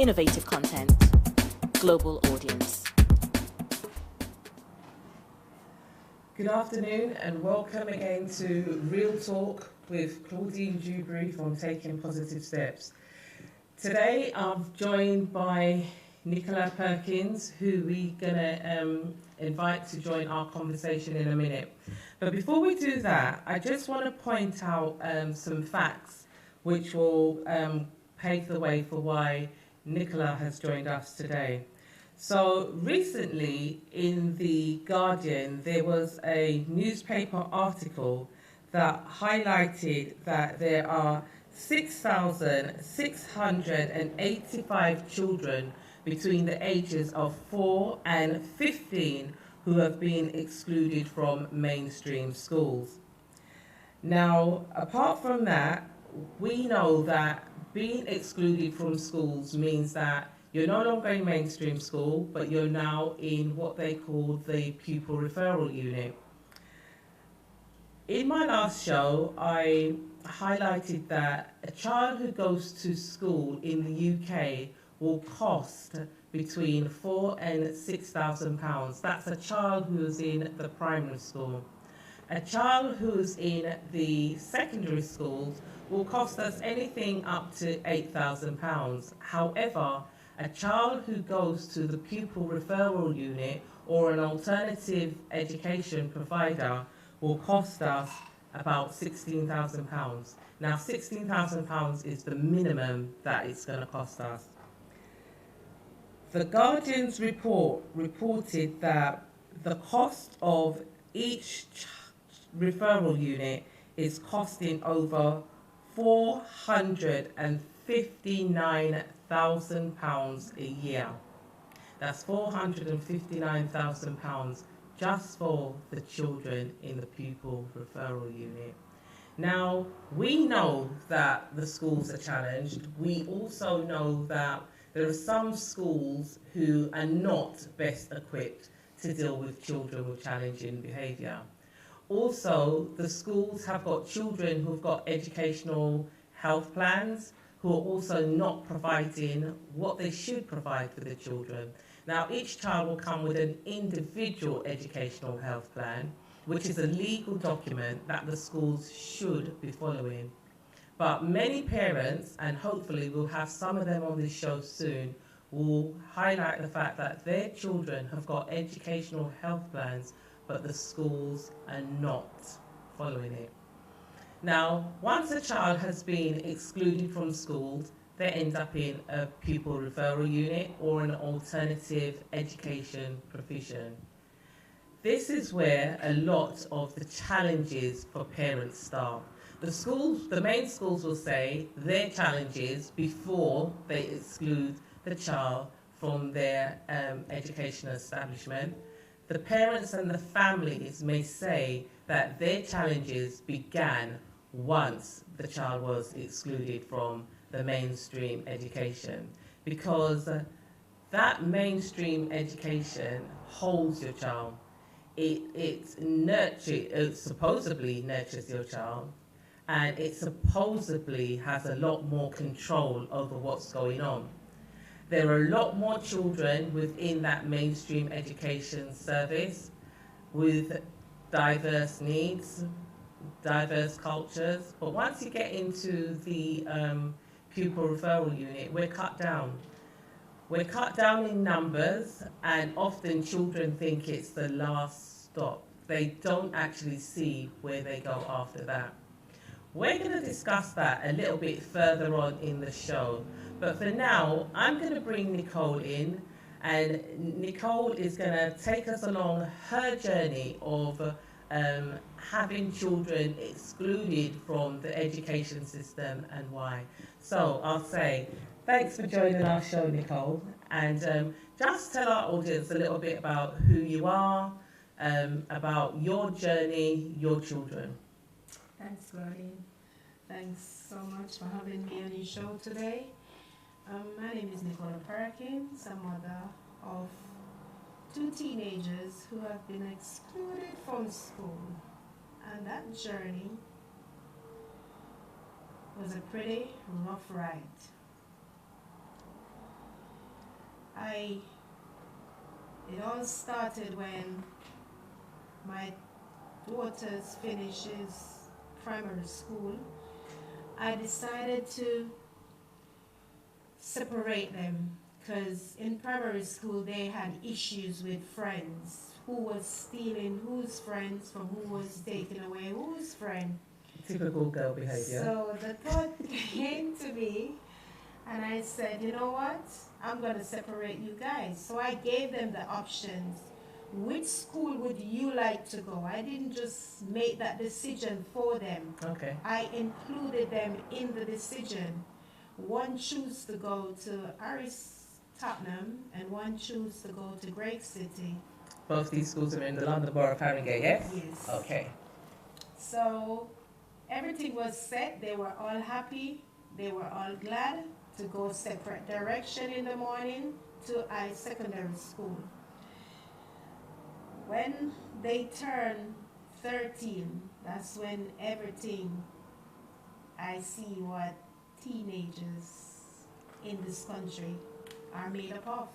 innovative content, global audience. Good afternoon and welcome again to Real Talk with Claudine Dewberry from Taking Positive Steps. Today I'm joined by Nicola Perkins, who we're going to invite to join our conversation in a minute. But before we do that, I just want to point out some facts which will pave the way for why Nicola has joined us today. So recently in The Guardian, there was a newspaper article that highlighted that there are 6,685 children between the ages of 4 and 15 who have been excluded from mainstream schools. Now, apart from that, we know that being excluded from schools means that you're no longer in mainstream school, but you're now in what they call the pupil referral unit. In my last show, I highlighted that a child who goes to school in the UK will cost between £4,000 and £6,000. That's a child who's in the primary school. A child who's in the secondary schools will cost us anything up to £8,000. However, a child who goes to the pupil referral unit or an alternative education provider will cost us about £16,000. Now, £16,000 is the minimum that it's going to cost us. The Guardian's report reported that the cost of each referral unit is costing over £459,000 a year. That's £459,000 just for the children in the pupil referral unit. Now, we know that the schools are challenged. We also know that there are some schools who are not best equipped to deal with children with challenging behaviour. Also, the schools have got children who've got educational health plans who are also not providing what they should provide for the children. Now, each child will come with an individual educational health plan, which is a legal document that the schools should be following. But many parents, and hopefully we'll have some of them on this show soon, will highlight the fact that their children have got educational health plans, but the schools are not following it. Now, once a child has been excluded from schools, they end up in a pupil referral unit or an alternative education provision. This is where a lot of the challenges for parents start. The main schools will say their challenges before they exclude the child from their educational establishment. The parents and the families may say that their challenges began once the child was excluded from the mainstream education, because that mainstream education holds your child. It supposedly nurtures your child, and it supposedly has a lot more control over what's going on. There are a lot more children within that mainstream education service with diverse needs, diverse cultures, but once you get into the pupil referral unit, we're cut down. We're cut down in numbers, and often children think it's the last stop. They don't actually see where they go after that. We're going to discuss that a little bit further on in the show, but for now, I'm going to bring Nicole in, and Nicole is going to take us along her journey of having children excluded from the education system and why. So I'll say, thanks for joining our show, Nicole, and just tell our audience a little bit about who you are, about your journey, your children. Thanks, Claudine. Thanks so much for having me on your show today. My name is Nicola Perkins. I'm mother of 2 teenagers who have been excluded from school. And that journey was a pretty rough ride. I it all started when my daughter's finishes primary school. I decided to separate them because in primary school they had issues with friends. Who was stealing whose friends from who was taking away whose friend. Typical girl behavior. So the thought came to me, and I said, you know what? I'm going to separate you guys. So I gave them the options. Which school would you like to go? I didn't just make that decision for them. Okay. I included them in the decision. One chose to go to Aris Tottenham, and one chose to go to Great City. Both these schools are in the London Borough of Haringey, yes? Yes. Okay. So everything was set. They were all happy. They were all glad to go separate direction in the morning to a secondary school. When they turn 13, that's when everything I see what teenagers in this country are made up of.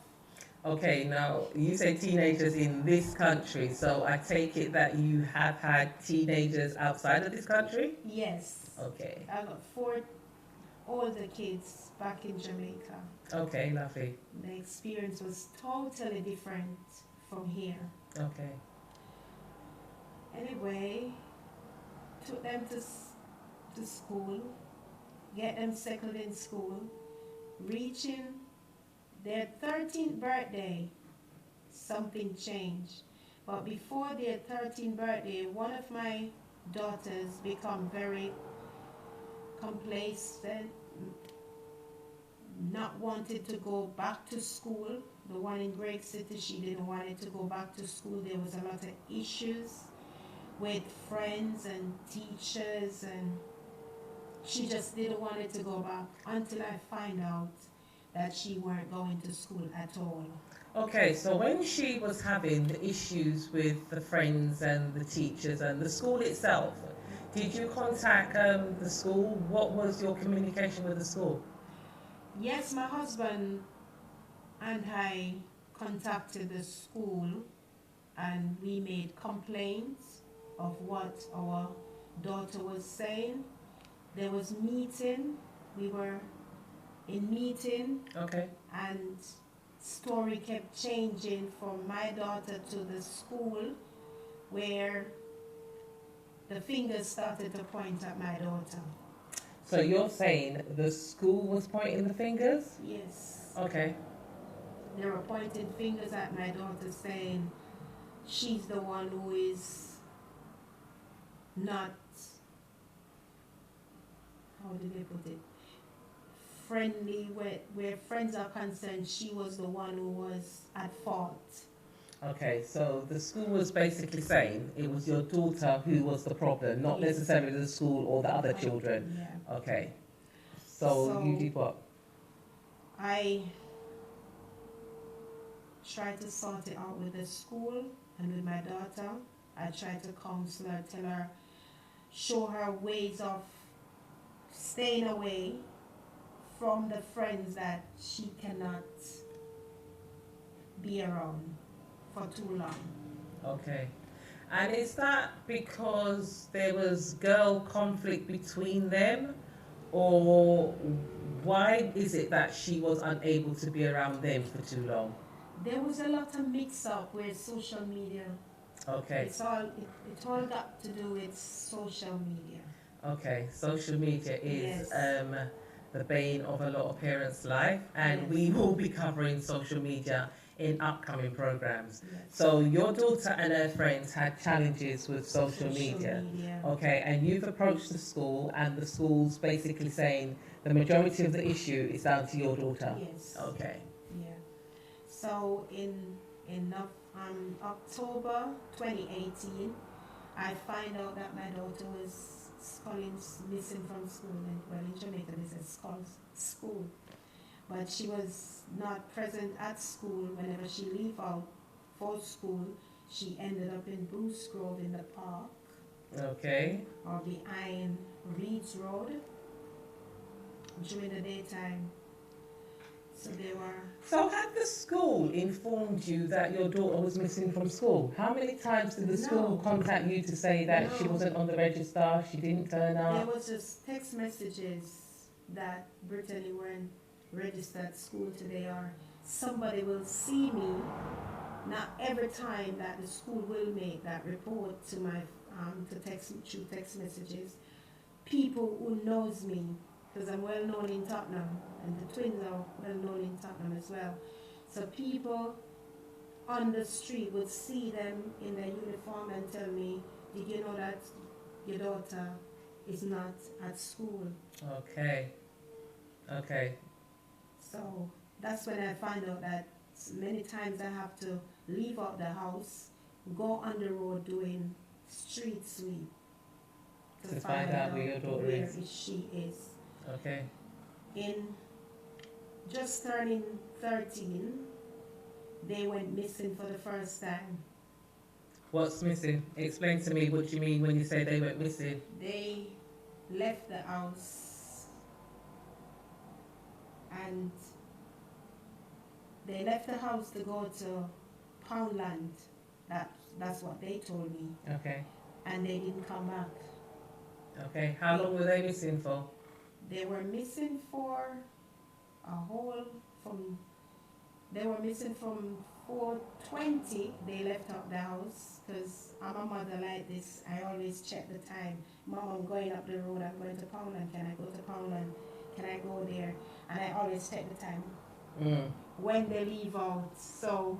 Okay, now you say teenagers in this country, so I take it that you have had teenagers outside of this country? Yes. Okay. I got 4 older kids back in Jamaica. Okay, lovely. The experience was totally different from here. Okay. Anyway, took them to school, get them settled in school, reaching their 13th birthday, something changed. But before their 13th birthday, one of my daughters become very complacent, not wanted to go back to school. The one in Great City, she didn't want it to go back to school. There was a lot of issues with friends and teachers, and she just didn't want it to go back until I find out that she weren't going to school at all. Okay, so when she was having the issues with the friends and the teachers and the school itself, did you contact the school? What was your communication with the school? Yes, my husband and I contacted the school, and we made complaints of what our daughter was saying. There was meeting, we were in meeting. Okay. And story kept changing from my daughter to the school, where the fingers started to point at my daughter. So you're saying the school was pointing the fingers? Yes. Okay. They were pointing fingers at my daughter, saying she's the one who is not, how did they put it, friendly. Where friends are concerned, she was the one who was at fault. Okay, so the school was basically saying it was your daughter who was the problem, not Yes. necessarily the school or the other children. Yeah. Okay. So you did what? I tried to sort it out with the school and with my daughter. I tried to counsel her, tell her, show her ways of staying away from the friends that she cannot be around for too long. Okay. And is that because there was girl conflict between them? Or why is it that she was unable to be around them for too long? There was a lot of mix-up with social media. Okay. It all got to do with social media. Okay. Social media is Yes. the bane of a lot of parents' life, and Yes. we will be covering social media in upcoming programs. Yes. So your daughter and her friends had challenges with social media. Okay, and you've approached the school, and the school's basically saying the majority of the issue is down to your daughter. Yes. Okay. Yeah. So in October 2018, I find out that my daughter was missing from school. Well, in Jamaica, this is called school. But she was not present at school. Whenever she leave out for school, she ended up in Bruce Grove in the park, Okay. or behind Reeds Road during the daytime. So they were. So had the school informed you that your daughter was missing from school? How many times did the school contact you to say that she wasn't on the register, she didn't turn up? There was just text messages that Brittany weren't registered at school today, or somebody will see me. Not every time that the school will make that report to my to text through text messages. People who knows me, because I'm well known in Tottenham, and the twins are well known in Tottenham as well. So people on the street would see them in their uniform and tell me, "Did you know that your daughter is not at school?" Okay. Okay. So that's when I find out that many times I have to leave out the house, go on the road doing street sweep To find out where your daughter is. she is. Okay. In just turning 13, they went missing for the first time. What's missing? Explain to me what you mean when you say they went missing. They left the house and they left the house to go to Poundland. That's what they told me. Okay. And they didn't come back. Okay. How long were they missing for? They were missing for they were missing from 4:20. They left out the house, because I'm a mother like this. I always check the time. Mom, I'm going up the road. I'm going to Poundland. Can I go to Poundland? Can I go there? And I always check the time when they leave out. So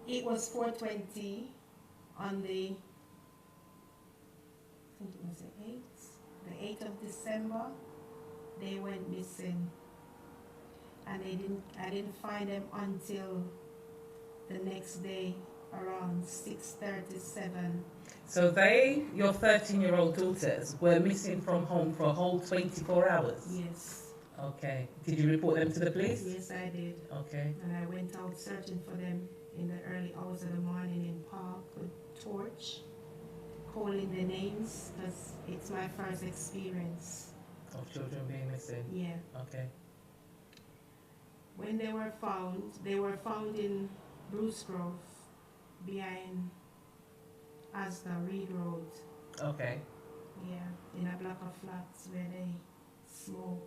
it was 4:20 on the, I think it was the 8th of December. They went missing, and I didn't find them until the next day around 6:37. So your 13-year-old daughters, were missing from home for a whole 24 hours? Yes. Okay. Did you report them to the police? Yes, I did. Okay. And I went out searching for them in the early hours of the morning in park with torch, calling their names, because it's my first experience. Of children being missing? Yeah. Okay. When they were found in Bruce Grove, behind Asda Reed Road. Okay. Yeah, in a block of flats where they smoke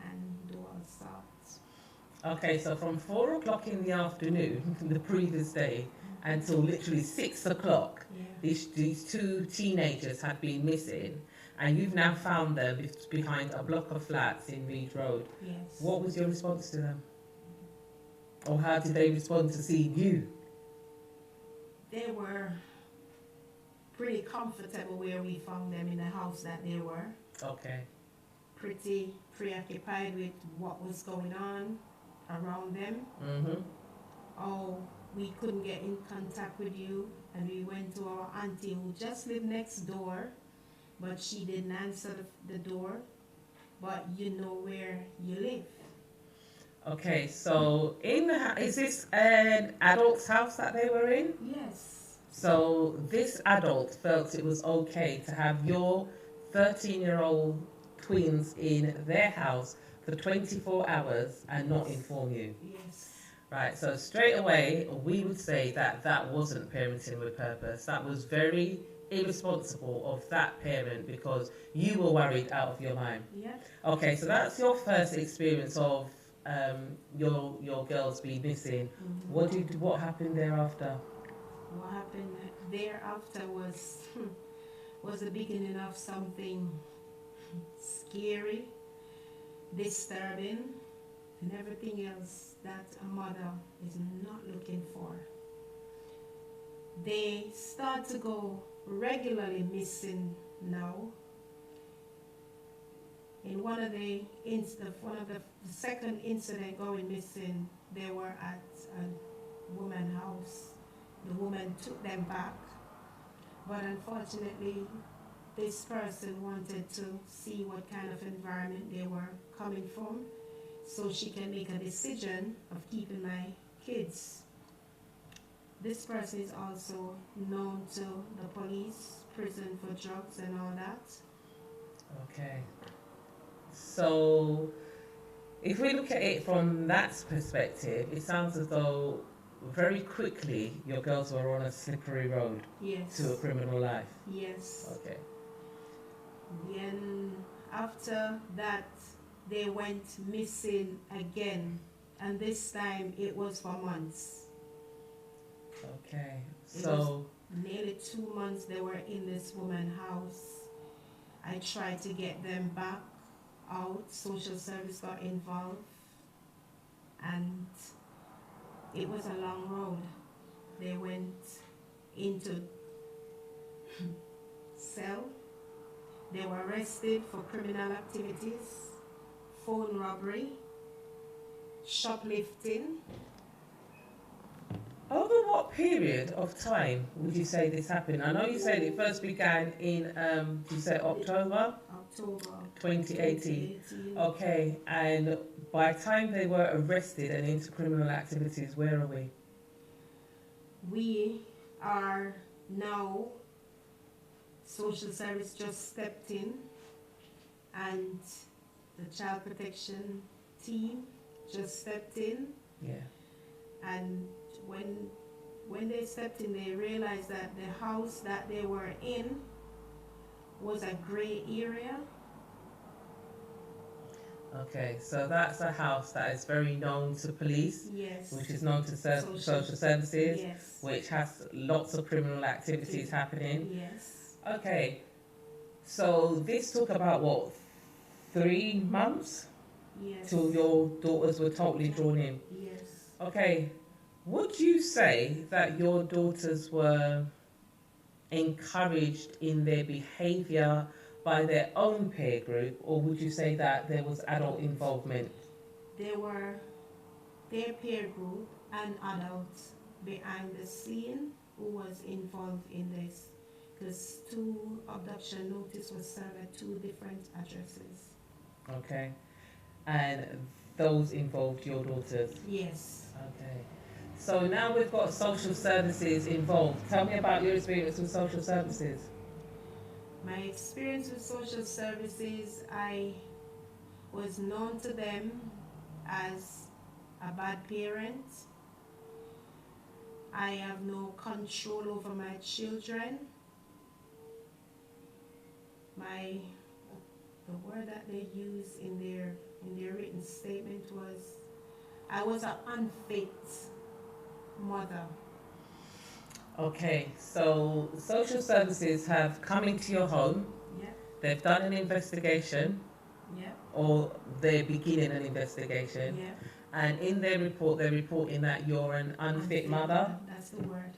and do all sorts. Okay, so from 4 o'clock in the afternoon, the previous day, until literally 6 o'clock, Yeah. these two teenagers had been missing, and you've now found them behind a block of flats in Reed Road. Yes. What was your response to them? Or how did they respond to seeing you? They were pretty comfortable where we found them, in the house that they were. Okay. Pretty preoccupied with what was going on around them. Mm-hmm. Oh, we couldn't get in contact with you, and we went to our auntie who just lived next door, but she didn't answer the door, but you know where you live. Okay, so is this an adult's house that they were in? Yes. So this adult felt it was okay to have your 13-year-old twins in their house for 24 hours and not inform you. Yes. Right, so straight away we would say that that wasn't parenting with purpose. That was very irresponsible of that parent, because you were worried out of your mind. Yeah. Okay, so that's your first experience of your girls being missing. Mm-hmm. What happened thereafter? What happened thereafter was the beginning of something scary, disturbing, and everything else that a mother is not looking for. They start to go regularly missing now. In one of the second incident going missing, they were at a woman's house. The woman took them back, but unfortunately this person wanted to see what kind of environment they were coming from, so she can make a decision of keeping my kids. This person is also known to the police, prison for drugs and all that. Okay. So if we look at it from that perspective, it sounds as though very quickly your girls were on a slippery road Yes. to a criminal life. Yes. Okay. Then after that, they went missing again, and this time it was for months. Okay. It So Nearly 2 months they were in this woman's house. I tried to get them back out. Social service got involved, and it was a long road. They went into cell. They were arrested for criminal activities, phone robbery, shoplifting. over what period of time would you say this happened? I know you said it first began in, you said October October 2018. Okay, and by the time they were arrested and into criminal activities, where are we? We are now, social service just stepped in, and the child protection team just stepped in, Yeah. and when they stepped in, they realized that the house that they were in was a gray area. Okay, so that's a house that is very known to police, Yes. which is known to social services, Yes. which has lots of criminal activities happening. Yes. Okay, so this took about what, 3 months Yes. till your daughters were totally drawn in. Yes. Okay, would you say that your daughters were encouraged in their behaviour by their own peer group, or would you say that there was adult involvement? There were their peer group and adults behind the scene who was involved in this, because 2 abduction notice was served at 2 different addresses. Okay, and those involved your daughters? Yes. Okay, so now we've got social services involved. Tell me about your experience with social services. My experience with social services, I was known to them as a bad parent. I have no control over my children. The word that they used in their written statement was, I was an unfit mother. Okay, so social services have come into your home, Yeah. they've done an investigation, Yeah. or they're beginning an investigation, Yeah. and in their report they're reporting that you're an unfit mother, That's the word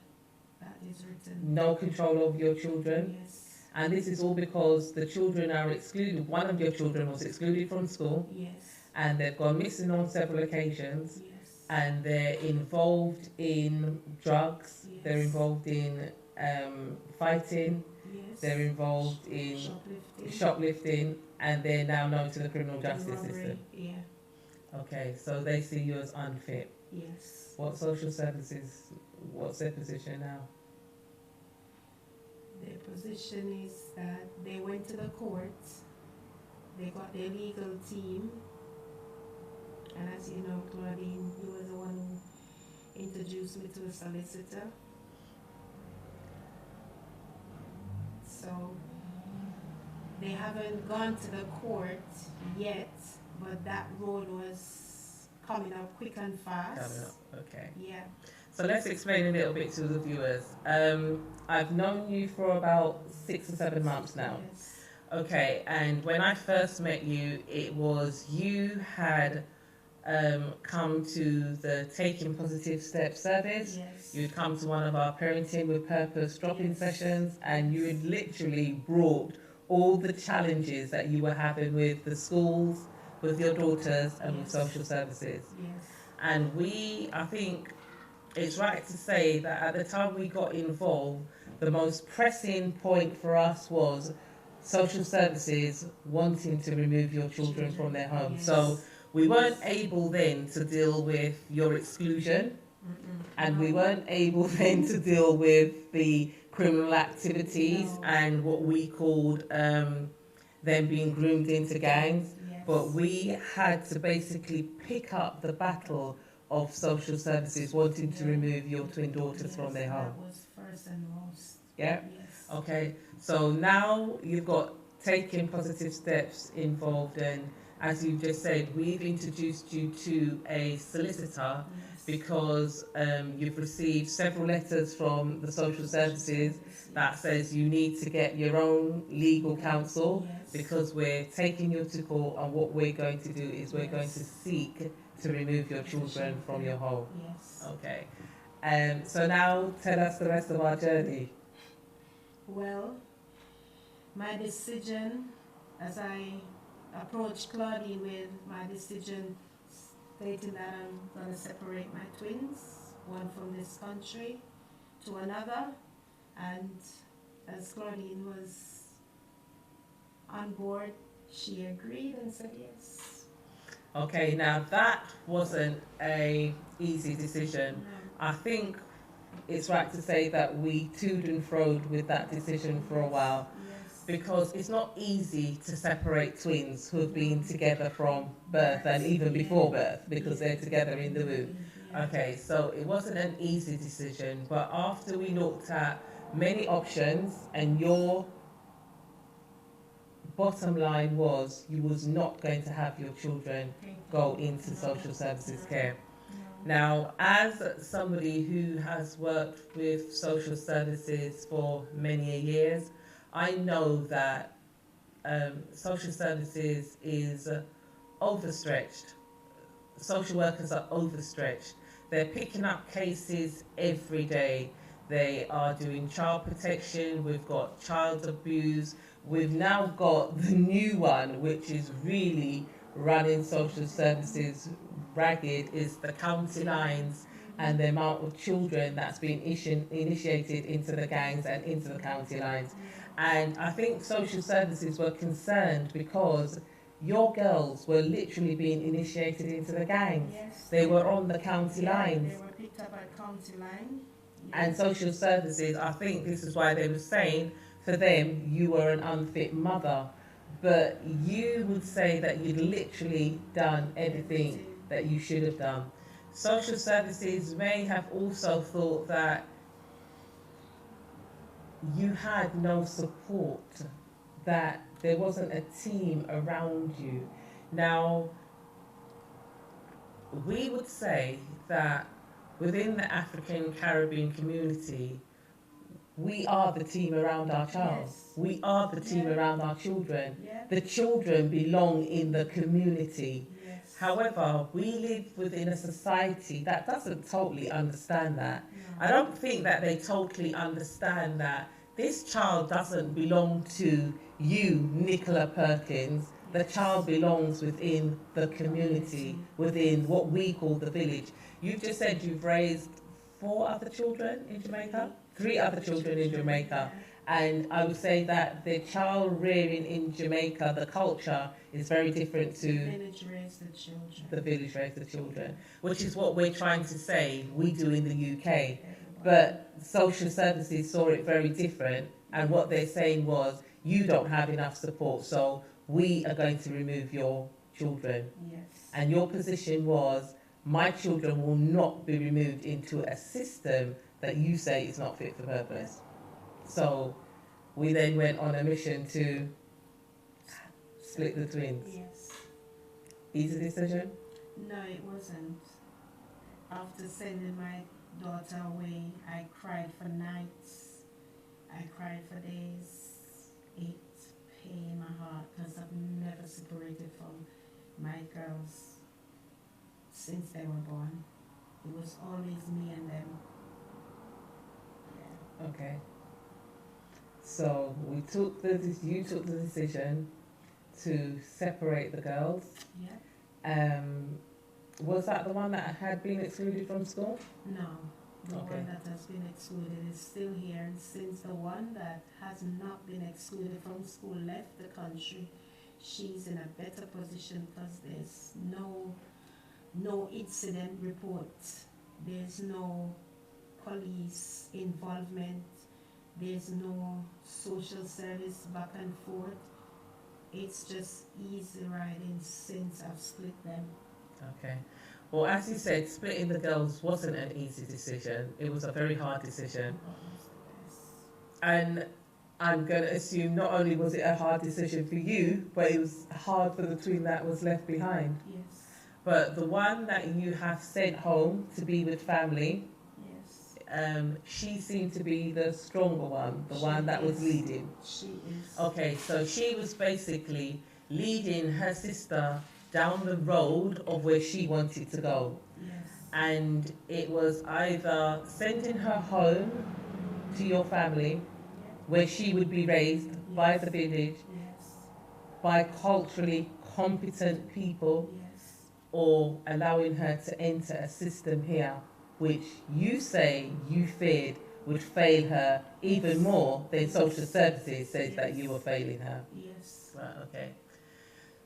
that is written. no control over your children, Yes. and this is all because the children are excluded. One of your children was excluded from school, Yes. and they've gone missing on several occasions, Yes. and they're involved in drugs, Yes. they're involved in fighting, Yes. they're involved in shoplifting, and they're now known to the criminal justice Robbery. system. Yeah. Okay, so they see you as unfit. Yes. What social services, what's their position now? Their position is that they went to the court, they got their legal team, and as you know, Claudine, you was the one who introduced me to a solicitor. So they haven't gone to the court yet, but that road was coming up quick and fast. Coming up, okay. Yeah. So let's explain a little bit to the viewers. I've known you for about 6 or 7 months now. Yes. Okay, and when I first met you, it was you had come to the Taking Positive Steps service. Yes. You'd come to one of our Parenting with Purpose drop-in Yes. sessions, and you had literally brought all the challenges that you were having with the schools, with your daughters, and with Yes. social services. Yes. And I think it's right to say that at the time we got involved, the most pressing point for us was social services wanting to remove your children from their home. Yes. So we weren't able then to deal with your exclusion, and we weren't able then to deal with the criminal activities No. and what we called them being groomed into gangs. Yes. but we had to basically pick up the battle of social services wanting to remove your twin daughters from their home. That was first and most. Yeah? Yes. Okay, so now you've got taking positive steps involved, and as you just said, we've introduced you to a solicitor because you've received several letters from the social services that says you need to get your own legal counsel because we're taking you to court, and what we're going to do is we're going to seek to remove your children from your home. Yes. Okay, so now tell us the rest of our journey. Well, my decision, as I approached Claudine with my decision stating that I'm going to separate my twins, one from this country to another, and as Claudine was on board, she agreed and said yes. Okay, now that wasn't a easy decision. No. I think it's right to say that we toed and froed with that decision for a while, Yes. because it's not easy to separate twins who have been together from birth and even before birth, because they're together in the womb. Okay, so it wasn't an easy decision, but after we looked at many options, and your bottom line was you was not going to have your children go into social services care. Now, as somebody who has worked with social services for many years, I know that social services is overstretched. Social workers are overstretched. They're picking up cases every day. They are doing child protection. We've got child abuse. We've now got the new one, which is really running social services ragged, is the county lines and the amount of children that's been initiated into the gangs and into the county lines. And I think social services were concerned because your girls were literally being initiated into the gangs. Yes. They were on the county lines. They were picked up at county line. And social services, I think this is why they were saying, for them, you were an unfit mother. But you would say that you'd literally done everything that you should have done. Social services may have also thought that you had no support, that there wasn't a team around you. Now, we would say that within the African Caribbean community, we are the team around our child. Yes. We are the team around our children. Yeah. The children belong in the community. Yes. However, we live within a society that doesn't totally understand that. No. I don't think that they totally understand that this child doesn't belong to you, Nicola Perkins. The child belongs within the community, within what we call the village. You've just said you've raised 4 other children in Jamaica? 3 other children in Jamaica. And I would say that the child rearing in Jamaica, the culture is very different to Village raise the children. the village raise the children, which is what we're trying to say we do in the UK. But social services saw it very different, and what they're saying was, you don't have enough support, so we are going to remove your children. Yes. And your position was, my children will not be removed into a system that you say is not fit for purpose. So we then went on a mission to split the twins. Yes. Easy decision? No, it wasn't. After sending my daughter away, I cried for nights. I cried for days. It pained my heart because I've never separated from my girls since they were born. It was always me and them. Yeah. Okay. So you took the decision to separate the girls. Yeah. Was that the one that had been excluded from school? No. The Okay. one that has been excluded is still here, and since the one that has not been excluded from school left the country, she's in a better position because there's no incident report, there's no police involvement, there's no social service back and forth. it's just easy riding since I've split them. Okay. Well, as you said, splitting the girls wasn't an easy decision. It was a very hard decision. And I'm going to assume not only was it a hard decision for you, but it was hard for the twin that was left behind. Yes. But the one that you have sent home to be with family, Yes. she seemed to be the stronger one, the one that was leading. She is. Okay, so she was basically leading her sister down the road of where she wanted to go. Yes. And it was either sending her home to your family, where she would be raised by the village, Yes. by culturally competent people, Yes. or allowing her to enter a system here, which you say you feared would fail her even more than social services says that you were failing her. Yes. Right, okay.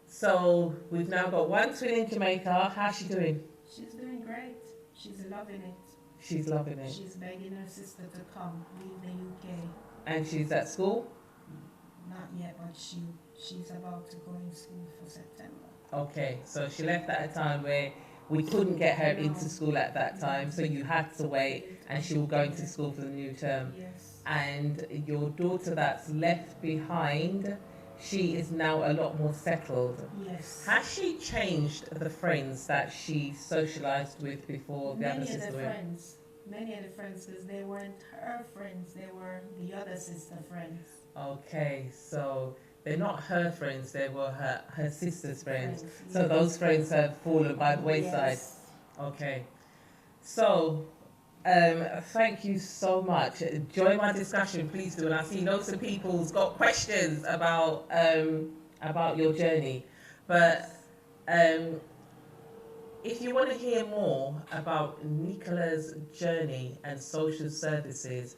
So we've now got one twin in Jamaica. How's she doing? She's doing great. She's loving it. She's loving it. She's begging her sister to come leave the UK. And she's at school? Not yet, but she's about to go in school for September. Okay, so she left at a time where we couldn't get her into school at that time, so you had to wait, and she will go into school for the new term. Yes. And your daughter that's left behind, she is now a lot more settled. Yes. Has she changed the friends that she socialised with before the other sister went? Many of the friends, because they weren't her friends, they were the other sister friends. Okay, so they're not her friends, they were her sister's friends. So yes. those friends have fallen by the wayside. Yes. Okay. So, thank you so much. Enjoy my discussion, please do. And I see lots of people's got questions about your journey. But if you want to hear more about Nicola's journey and social services,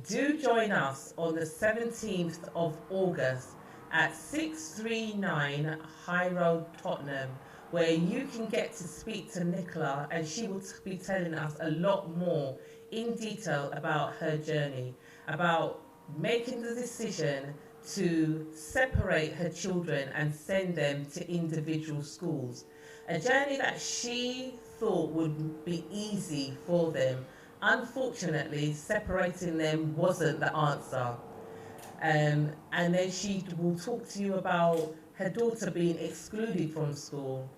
do join us on the 17th of August at 639 High Road, Tottenham, where you can get to speak to Nicola, and she will be telling us a lot more in detail about her journey, about making the decision to separate her children and send them to individual schools. A journey that she thought would be easy for them. Unfortunately, separating them wasn't the answer. And then she will talk to you about her daughter being excluded from school,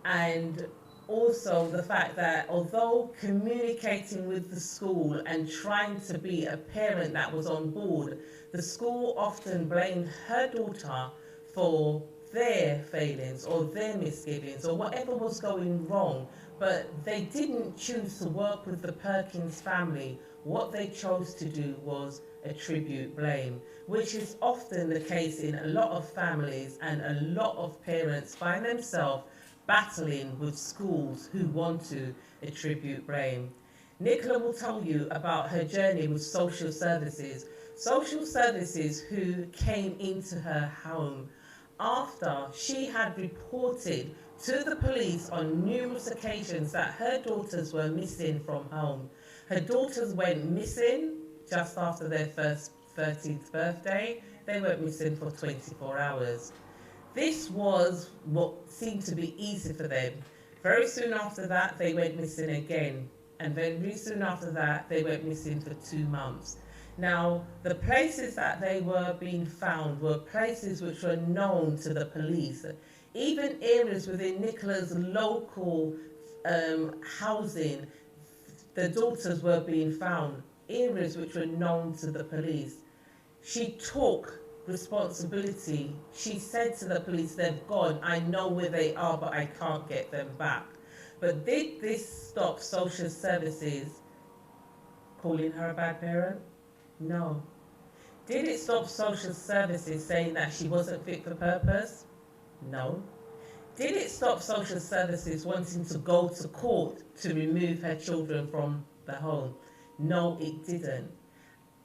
and also the fact that although communicating with the school and trying to be a parent that was on board, the school often blamed her daughter for their failings or their misgivings or whatever was going wrong, but they didn't choose to work with the Perkins family. What they chose to do was attribute blame, which is often the case in a lot of families, and a lot of parents find themselves battling with schools who want to attribute blame. Nicola will tell you about her journey with social services who came into her home after she had reported to the police on numerous occasions that her daughters were missing from home. Her daughters went missing just after their first 13th birthday. They went missing for 24 hours. This was what seemed to be easy for them. Very soon after that, they went missing again. And then very soon after that, they went missing for 2 months. Now, the places that they were being found were places which were known to the police. Even areas within Nicola's local housing, the daughters were being found. Areas which were known to the police. She took responsibility. She said to the police, they've gone, I know where they are, but I can't get them back. But did this stop social services calling her a bad parent? No. Did it stop social services saying that she wasn't fit for purpose? No. Did it stop social services wanting to go to court to remove her children from the home? No, it didn't.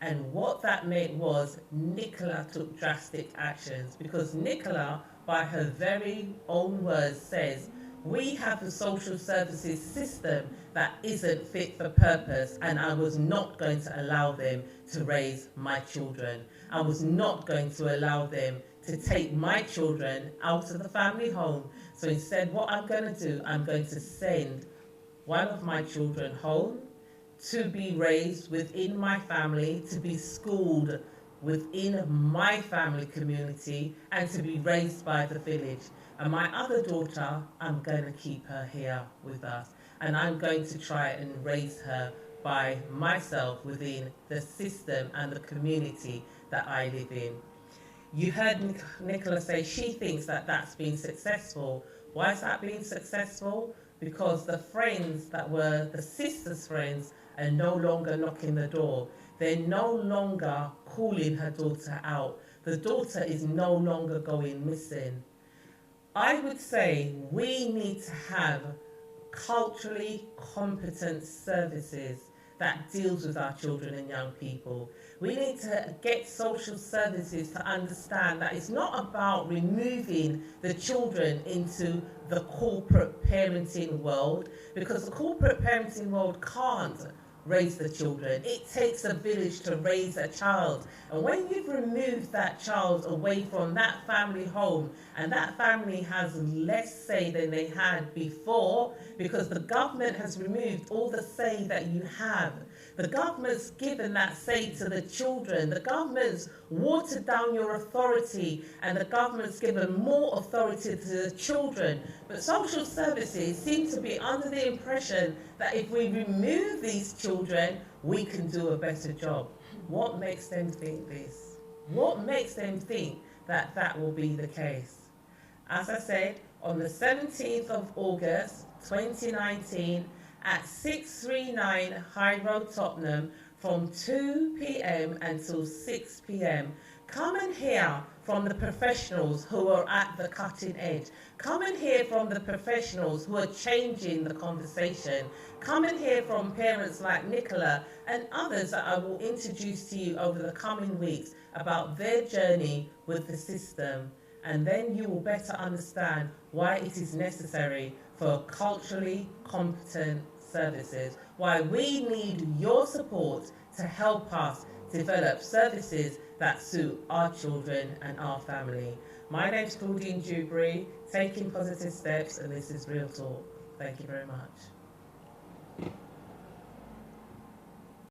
And what that meant was Nicola took drastic actions, because Nicola, by her very own words, says, we have a social services system that isn't fit for purpose, and I was not going to allow them to raise my children. I was not going to allow them to take my children out of the family home. So instead, what I'm going to do, I'm going to send one of my children home to be raised within my family, to be schooled within my family community, and to be raised by the village. And my other daughter, I'm going to keep her here with us. And I'm going to try and raise her by myself within the system and the community that I live in. You heard Nicola say she thinks that that's been successful. Why is that being successful? Because the friends that were the sister's friends are no longer knocking the door. They're no longer calling her daughter out. The daughter is no longer going missing. I would say we need to have culturally competent services that deals with our children and young people. We need to get social services to understand that it's not about removing the children into the corporate parenting world, because the corporate parenting world can't raise the children. It takes a village to raise a child. And when you've removed that child away from that family home, and that family has less say than they had before, because the government has removed all the say that you have. The government's given that say to the children. The government's watered down your authority, and the government's given more authority to the children. But social services seem to be under the impression that if we remove these children, we can do a better job. What makes them think this? What makes them think that that will be the case? As I said, on the 17th of August 2019, at 639 High Road, Tottenham, from 2 p.m. until 6 p.m. Come and hear from the professionals who are at the cutting edge. Come and hear from the professionals who are changing the conversation. Come and hear from parents like Nicola and others that I will introduce to you over the coming weeks about their journey with the system. And then you will better understand why it is necessary for culturally competent services, why we need your support to help us develop services that suit our children and our family. My name's Claudine Dewberry, taking positive steps, and this is Real Talk. Thank you very much.